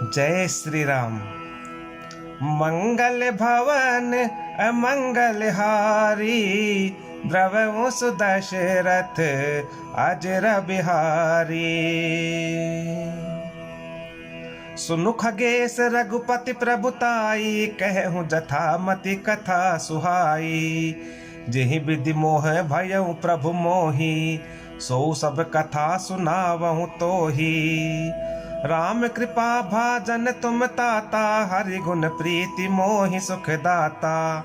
जय श्री राम। मंगल भवन अमंगल हारी, द्रवहु सुदशरथ अजर बिहारी। सुनु खगेश रघुपति प्रभुताई, कहूँ जथामति कथा सुहाई। जेहि विधि मोह भयउ प्रभु मोहि, सो सब कथा सुनावहु तोहि। राम कृपा भाजन तुम ताता, हरि गुण प्रीति मोहि सुख दाता।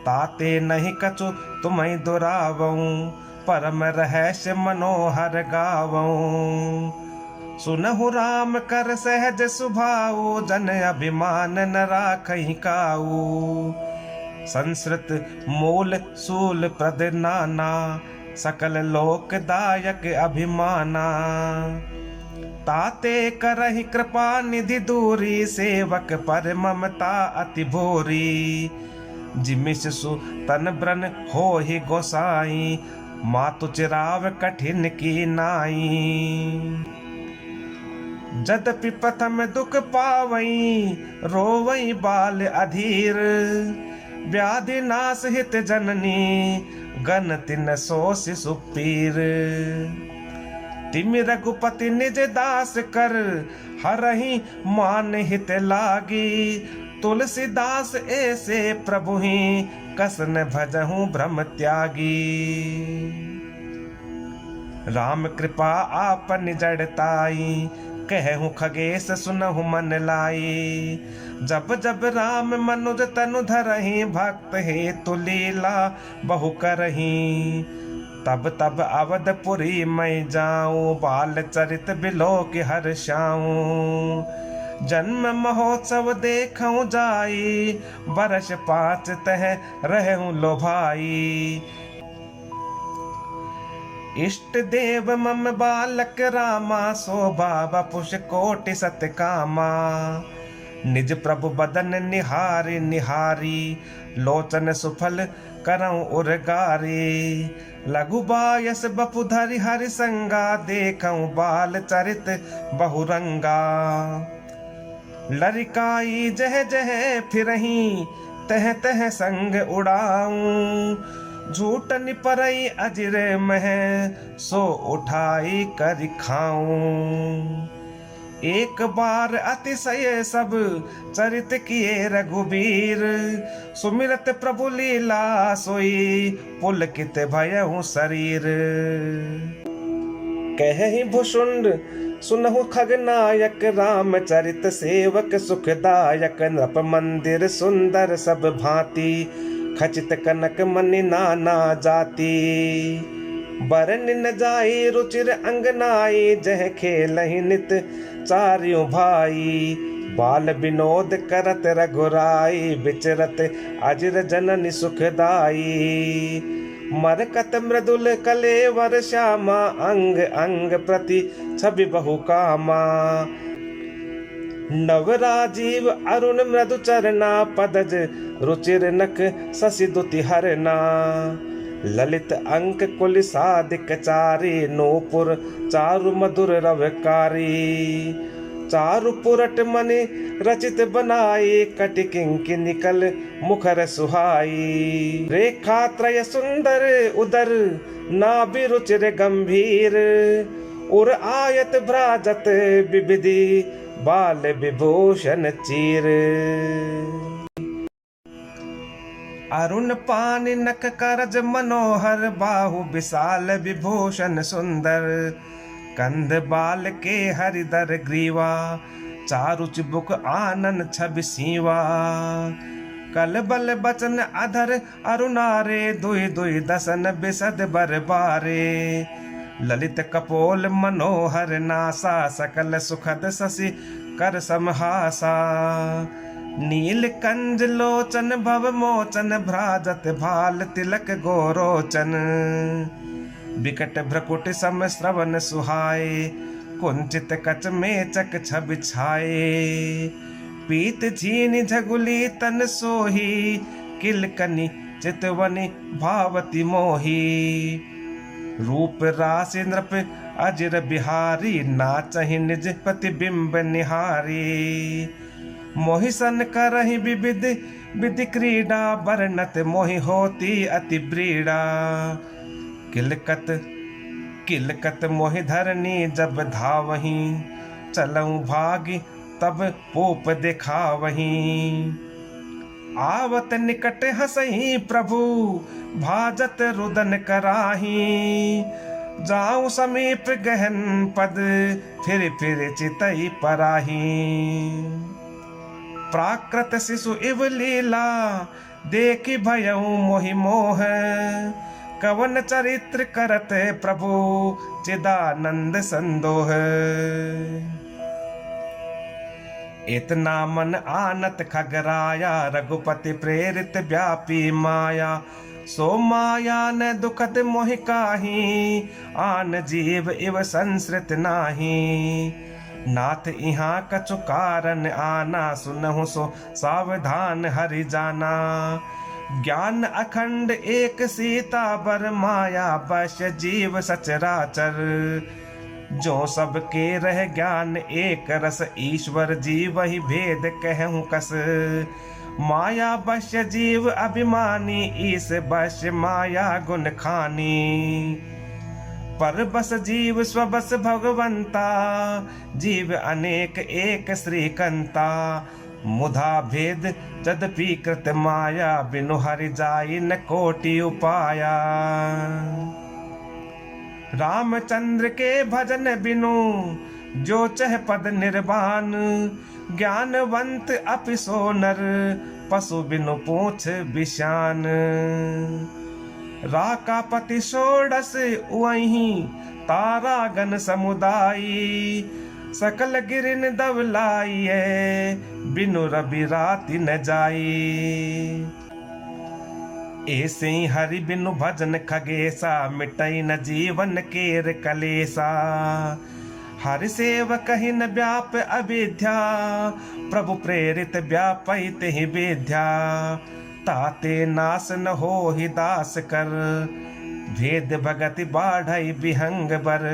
ताते नहीं कछु तुम्हें दुरावऊं, परम रहस्य मनोहर गावऊं। सुनहु राम कर सहज सुभाऊ, जन अभिमान न राखहि काऊ। संस्कृत मूल सूल प्रद नाना, सकल लोकदायक अभिमाना। ताते करहि कृपा निधि दूरी, सेवक पर ममता अति भोरी। जिमिस सु तन ब्रन होहि गोसाई, मातु चिराव कठिन की नाई। जदपि प्रथम दुख पावई, रोवई बाल अधीर। व्याधि नाश हित जननी, गन तिन सो शिशु पीर। तिमि रघुपति निज दास कर, हरहि मान हित लागी। तुलसीदास ऐसे प्रभु ही, कसन भजहु ब्रह्म त्यागी। राम कृपा आपन जड़ताई, कहूँ खगेश सुनहु मन लाई। जब जब राम मनुज तनु धरहि, भक्त हेतु लीला बहु करहि। तब तब अवधपुरी मैं जाऊं, बाल चरित बिलोक हर्षाऊं। जन्म महोत्सव देखूं जाई, बरस 5 तह रहूं लो भाई। इष्ट देव मम बालक रामा, शोभा बपुष कोटि सतकामा। निज प्रभु बदन निहारी निहारी, लोचन सुफल करऊं उर्गारी। लघु बायस बपुधरि हरि संगा, देखऊं बाल चरित बहुरंगा। लरिकाई जह जह फिरहीं, तह तह संग उड़ाऊं। झूठ निपरई अजिर मह, सो उठाई कर खाऊं। एक बार अतिशय सब चरित किए रघुबीर। सुमिरत प्रभु लीला सोई, पुलकित भयहु शरीर। कहहि भुषुंड सुनहु खगनायक, राम चरित सेवक सुखदायक। नृप मंदिर सुंदर सब भांति, खचित कनक मनि नाना जाति। बरन न जाई रुचिर अंगनाई, जह खेलहि नित चार्यों भाई। बाल विनोद करत रघुराई, विचरत अजिर जननि सुखदाई। मरकत मृदुल कलेवर श्यामा, अंग अंग प्रति छवि बहु कामा। नवराजीव अरुण मृदु चरना, पदज रुचिर नख शशि दुति हरना। ललित अंक कुल साधिक चारी, नूपुर चारु मधुर रवकारी। चारु पुरट मनि रचित बनाई, कटि किंकि निकल मुखर सुहाई। रेखा त्रय सुंदर उदर, नाभि रुचिर गंभीर। उर आयत भ्राजत विविधि, बाल विभूषण चीर। अरुण पान नख करज मनोहर, बाहु विशाल विभूषण सुंदर। कंध बाल के हरिदर ग्रीवा, चारु चिबुक आनन छवि सीवा। कल बल बचन अधर अरुणारे, दुई दुई दसन बिसद बरबारे। ललित कपोल मनोहर नासा, सकल सुखद शशि कर समहासा। नील कंज लोचन भव मोचन, भ्राजत भाल तिलक गोरोचन। विकट भ्रकुट सम श्रवण सुहाए, कुंचित कच मेचक छवि छाए। पीत झीन झगुली तन सोही, किलकनि चितवनि भावति मोही। रूप राशि नृप अजर बिहारी नाचहि निज प्रतिबिंब निहारी। मोहि सन करहि विविध विधि क्रीड़ा बरनत मोहि होती अति ब्रीड़ा। किलकत किलकत मोहि धरनी जब धावही चलऊं भागी तब पोप दिखावही। आवत निकट हसही प्रभु भाजत रुदन कराही। जाऊं समीप गहन पद फिर चितई पराही। प्राकृत शिशु इव लीला देखी भयऊ मोहि मोह। कवन चरित्र करत प्रभु चिदानंद संदोह। इतना मन आनत खगराया रघुपति प्रेरित व्यापी माया। सो माया न दुखद मोहि काहि आन जीव इव संसृत नाही। नाथ यहाँ कछु कारण आना सुनहु सो सावधान हरि जाना। ज्ञान अखंड एक सीता बर माया बश जीव सचराचर। जो सबके रह ज्ञान एक रस ईश्वर जीव ही भेद कहूँ कस। माया बश जीव अभिमानी ईस बश माया गुण खानी। पर बस जीव स्वबस भगवंता जीव अनेक एक श्रीकंता। मुधा भेद जदपि कृत माया बिनु हरि जाई न कोटि उपाया। रामचंद्र के भजन बिनु जो चह पद निर्वाण। ज्ञानवंत अपि सो नर पशु बिनु पूछ बिशान। राकापति षोडश उवहीं तारागण समुदायी। सकल गिरिन दवलाइए बिनु रवि राति न जाई। ऐसे ही हरि बिनु भजन खगेसा मिटई न जीवन केर कलेसा। हरि सेवक ही न व्याप अविद्या प्रभु प्रेरित व्यापैत ही विद्या। ताते नास न हो ही दास कर भेद भगति बाढ़ई विहंग बर।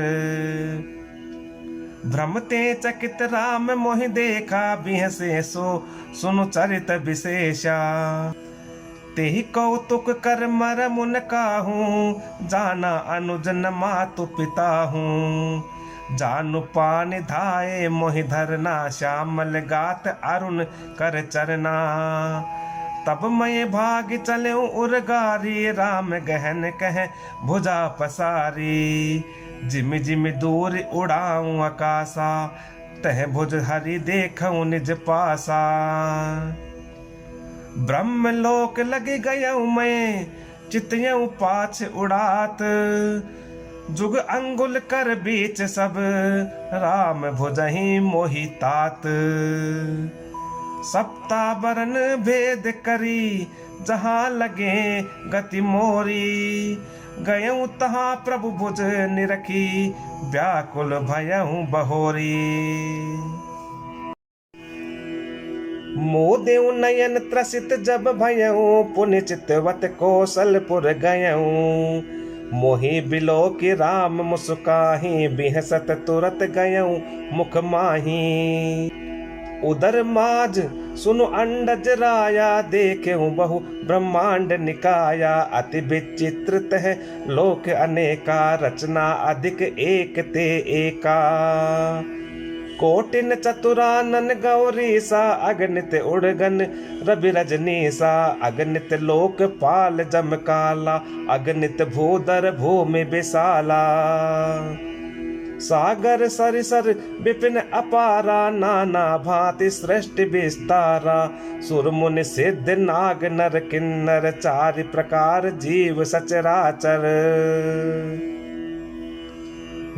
भ्रमते चकित राम मोहि देखा बिहसे सो सुनु चरित विशेषा। तेहि कौतुक कर मर मुन काहूँ जाना अनुज न मातु पिता हूँ। जानु पान धाये मोहि धरना श्यामल गात अरुण कर चरना। तब मैं भाग चले उर्गारी राम गहन कह भुजा पसारी। जिमि जिमि दूर उड़ाऊं आकाशा तह भुज हरि देखूं निज पासा। ब्रह्म लोक लग गयऊ मैं चितयऊ पाछ उड़ात। जुग अंगुल कर बीच सब राम भुजहि मोहि तात। सप्ता बरन भेद करी जहाँ लगे गति मोरी। गयऊ तहाँ प्रभु भुज निरखी व्याकुल भयऊ बहोरी। मोदेव नयन त्रसित जब भयऊ पुण्य चितवत कौशलपुर गयऊ। मोहि बिलो की राम मुस्काही बिहसत तुरत गयऊ मुख माही। उदर माज सुनु अंडज राया देखेऊ बहु ब्रह्मांड निकाया। अति विचित्र तह लोक अनेका रचना अधिक एक ते एका। कोटिन चतुरानन गौरी सा अगणित उड़गन रवि रजनी सा। अगणित लोक पाल जम काला अगणित भूधर भूमि विशाला। सागर सरिसर विपिन अपारा नाना भांति सृष्टि विस्तारा। सुर मुनि सिद्ध नाग नर किन्नर चारि प्रकार जीव सचराचर।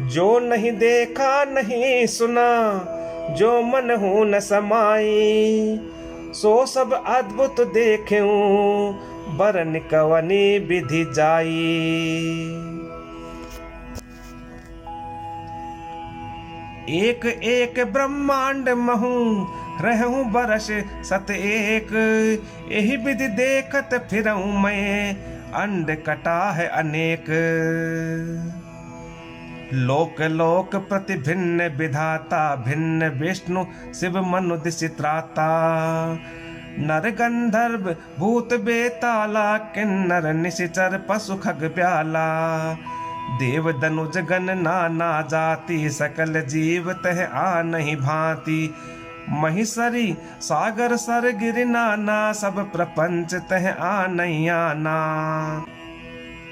जो नहीं देखा नहीं सुना जो मन हो न समाई। सो सब अद्भुत देखेऊं बरन कवनी विधि जाई। एक एक ब्रह्मांड महू रहूं बरस सत एक। यही विधि देखत फिरऊं मैं अंड कटा है अनेक। लोक लोक प्रति भिन्न विधाता, भिन्न विष्णु शिव मनु दिशि त्राता। नर गंधर्व भूत बेताला, किन्नर निशिचर पशु खग ब्याला। देव दनुज गण नाना जाति, सकल जीव तह आ नहीं भांति। महिषरी सागर सर गिर नाना, सब प्रपंच तह आ नहीं आना।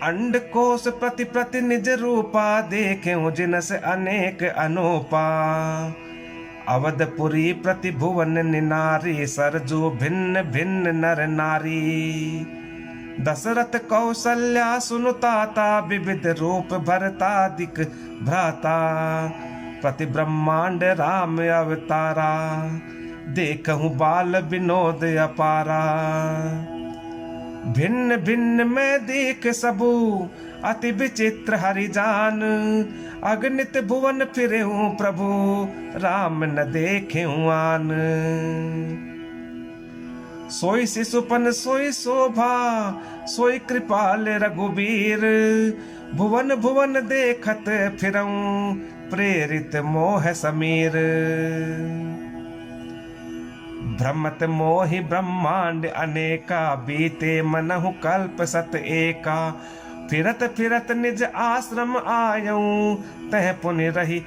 अंड कोश प्रति प्रति निज रूपा, देखें जिनस अनेक अनूपा। अवधपुरी प्रति भुवन निनारी, सरजू भिन्न भिन्न नर नारी। दशरथ कौशल्या सुनुताता, विविध रूप भरतादिक भ्राता। प्रति ब्रह्मांड राम अवतारा, देखहु बाल विनोद अपारा। भिन्न भिन्न में देख सबू, अति विचित्र हरि जान। अगणित भुवन फिरेहूँ प्रभु, राम न देखेहूँ आन। सोई शिशुपन सोई शोभा, सोई कृपाल रघुबीर। भुवन भुवन देखत फिरऊँ, प्रेरित मोह समीर। भ्रमत मोहि ब्रह्मांड अनेका, बीते मनहु कल्प सत एका। फिरत फिरत निज आश्रम आयऊँ, तह पुनि रही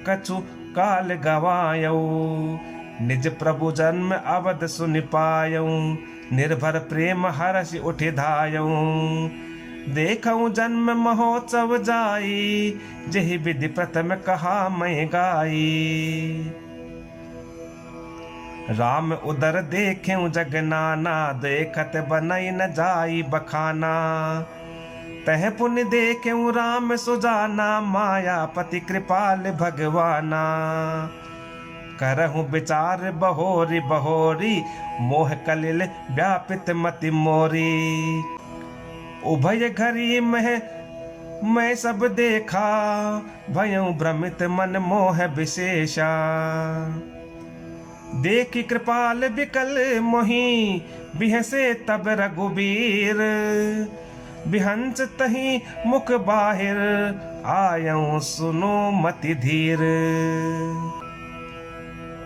कछु काल गवायऊँ। निज प्रभु जन्म अवध सुनि पायऊँ, निर्भर प्रेम हर्षि उठि धायऊँ। देखऊँ जन्म महोत्सव जाई, जहि विधि प्रथम कहा मैं गाई। राम उदर देखें जग नाना, देखत बनई न जाई बखाना। तह पुण्य देखें राम सुजाना, मायापति कृपाल भगवाना। करहूँ विचार बहोरी बहोरी, मोह कलिल व्यापित मति मोरी। उभय घरी में मैं सब देखा, भयऊँ भ्रमित मन मोह विशेषा। देखी कृपाल विकल मोहि, बिहसे तब रघुबीर। बिहंस तही मुख बाहिर, आयऊँ सुनो मति धीर।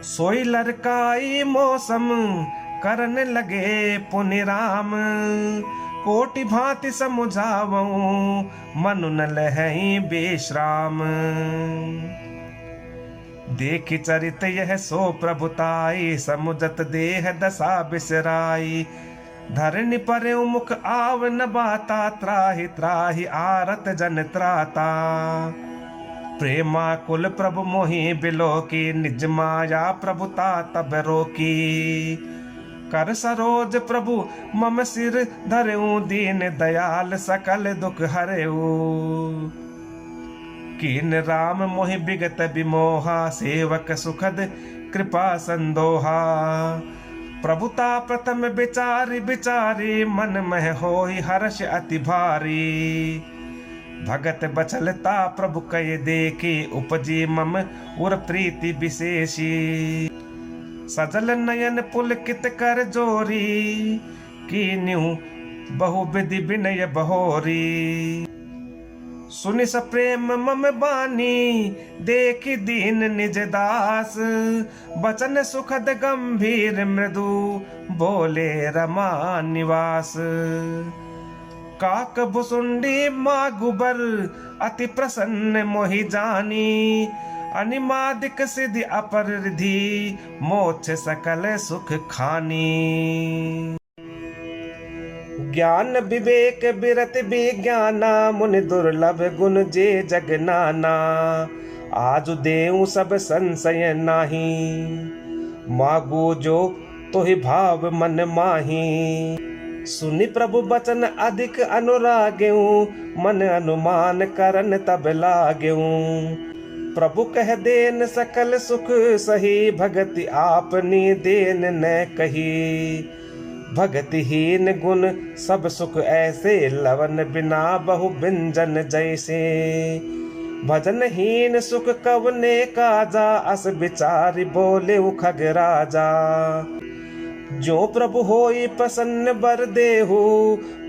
सोई लड़काई मौसम, करन लगे पुनि राम। कोटि भांति समुझावऊँ, मनु न लहई बेश्राम। देखि चरित यह सो प्रभुताई, समुझत देह दशा बिसराई। धरनि पर मुख आव न बाता, त्राहि त्राहि आरत जन त्राता। प्रेमा कुल प्रभु मोहि बिलोकी, निज माया प्रभुता तब रोकी। कर सरोज प्रभु मम सिर धरऊँ, दीन दयाल सकल दुख हरऊँ। कीन राम मोहि बिगत विमोहा, सेवक सुखद कृपा संदोहा। प्रभुता प्रथम विचारि विचारी, मन मह होई हर्ष अति भारी। भगत बचलता प्रभु कय देखी, उपजी मम उर प्रीति विशेषी। सजल नयन पुलकित कर जोरी, कीन्हु बहु विधि विनय बहोरी। सुनि सप्रेम मम बानी, देखि दीन निज दास। बचन सुखद गंभीर मृदु, बोले रमा निवास। काक भुसुंडी मागुबर, अति प्रसन्न मोहि जानी। अनिमादिक सिद्धि अपर रिधि, मोक्ष सकल सुख खानी। ज्ञान विवेक बिरत विज्ञाना, मुनि दुर्लभ गुण जे जग नाना। आज देऊ सब संशय नाही, मागो जो तोहि भाव मन माही। सुनि प्रभु बचन अधिक अनुराग्यऊ, मन अनुमान करन तब लाग्यऊ। प्रभु कह देन सकल सुख सही, भगति आपनी देन न कही। भगतिहीन गुण सब सुख ऐसे, लवन बिना बहु व्यंजन जैसे। भजनहीन सुख कवने काजा, अस विचारि बोले खग राजा। जो प्रभु होई प्रसन्न बर देहु,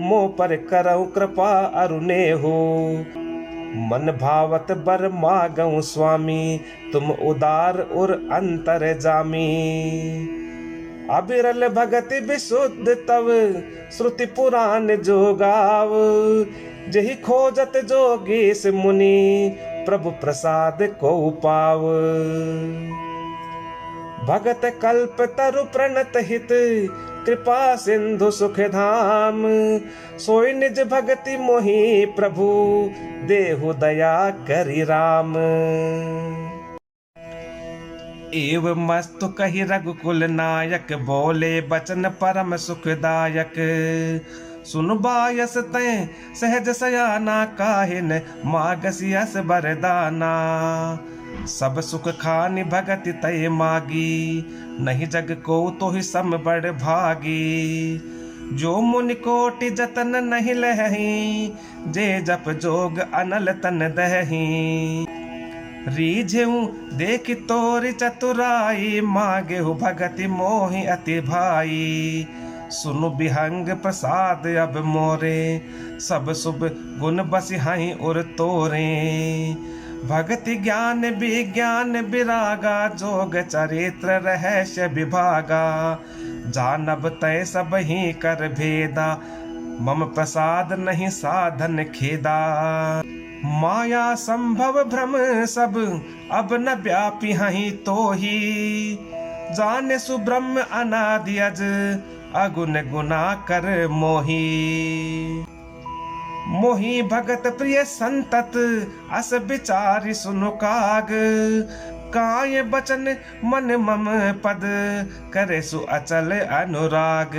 मोह पर करऊ कृपा अरुनेहु। मन भावत बर मागऊं स्वामी, तुम उदार और अंतर जामी। अबिरल भगति विशुद्ध तव, श्रुति पुराण जो गाव। जही खोजत जोगीश मुनि, प्रभु प्रसाद को पाव। भगत कल्प तरु प्रणत हित, कृपा सिंधु सुख धाम। सोई निज भगति मोहि प्रभु, देहु दया करि राम। एव मस्तु कहि रघुकुल नायक, बोले बचन परम सुखदायक। सुन बायस तय सहज सयाना, काहिन मागसियस बरदाना। सब सुख खानि भगति तय मागी, नहीं जग को तो ही सम बड़ भागी। जो मुनि कोटि जतन नहीं लही, जे जप जोग अनल तन दही। रीझेऊ देखि तोरि चतुराई, मांगेहु भगति मोहि अति भाई। सुनु बिहंग प्रसाद अब मोरे, सब शुभ गुण बसिहाई और तोरे। भगति ज्ञान विज्ञान विरागा, जोग चरित्र रहस्य विभागा। जानब तय सब ही कर भेदा, मम प्रसाद नहीं साधन खेदा। माया संभव भ्रम सब, अब न व्यापी हहीं तो ही। जाने सुब्रह्म अनादि अज, अगुन गुना कर मोही। मोही भगत प्रिय संतत, अस विचारि सुनु काग। काय बचन मन मम पद, करे सु अचल अनुराग।